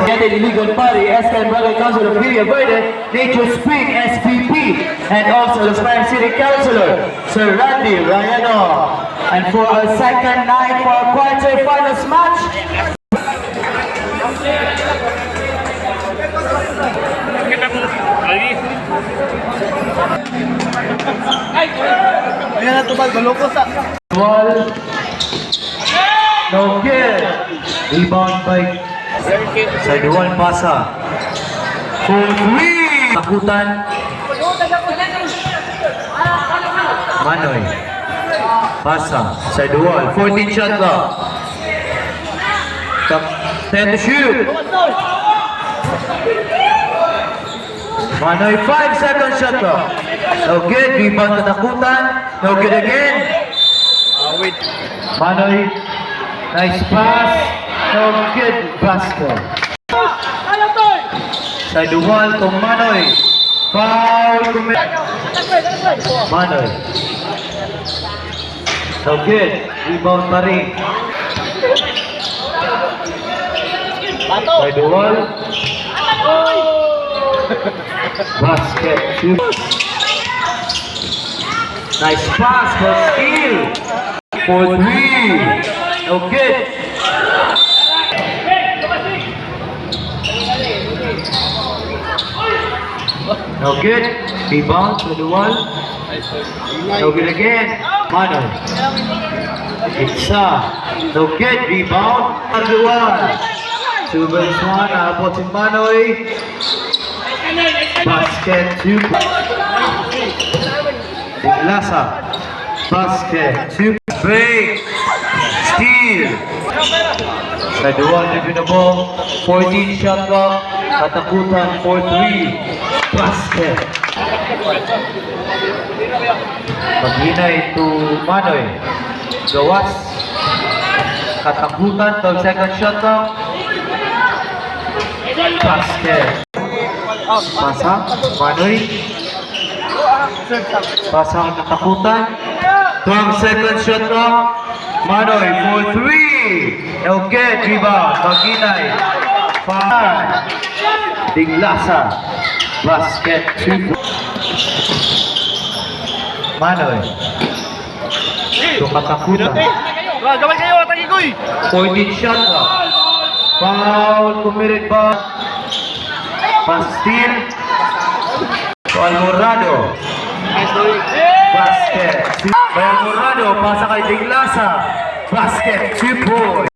Getting illegal party, SK Brother Council of Villa Verde, Nature Spring, SPP, and also the Spanish City Councilor, Sir Randy Rayano. And for our second night for our quarterfinals match, Ayan na tubal, baloko sa. ball, no good. Rebound by side one pasa. For three. Takutan. Manoy. Pasa. Side wall. 14 shot clock. 10 to shoot. Manoy 5 second shot clock. No good. Rebound to Takutan. No good again. Manoy. Nice pass. No good. Basket. Side wall to Manoy. Foul to Manoy. So good. Rebound pa rin. Side wall. Basket. Shoot. Nice pass for steal. For three. No good. No good. Rebound to the wall. No good again. Mano. Itza. No good. Rebound. On the wall. 2 versus 1. Abot si Manoy. Basket. 2. Lasa. Basket. 2. Break. Steal. Sa duwan na the ball. 14 shot clock. Katakutan. 4-3. Basket. Maghinay to Manoy. Gawas. Katakutan. 12 second shot clock. Basket. Pasa. Manoy. Pasa ang Katakutan. 12 second shot clock. Manoy 4-3. No good. Rebound. Maghinay. 5. Diglasa. Basket 2. Manoy. To Katakutan. Gawin kayo, Tagikoy! 14 shot clock. Foul committed by Pastil. To Almorado. Basket. Almorado pasa kay Diglasa. Basket 2 points.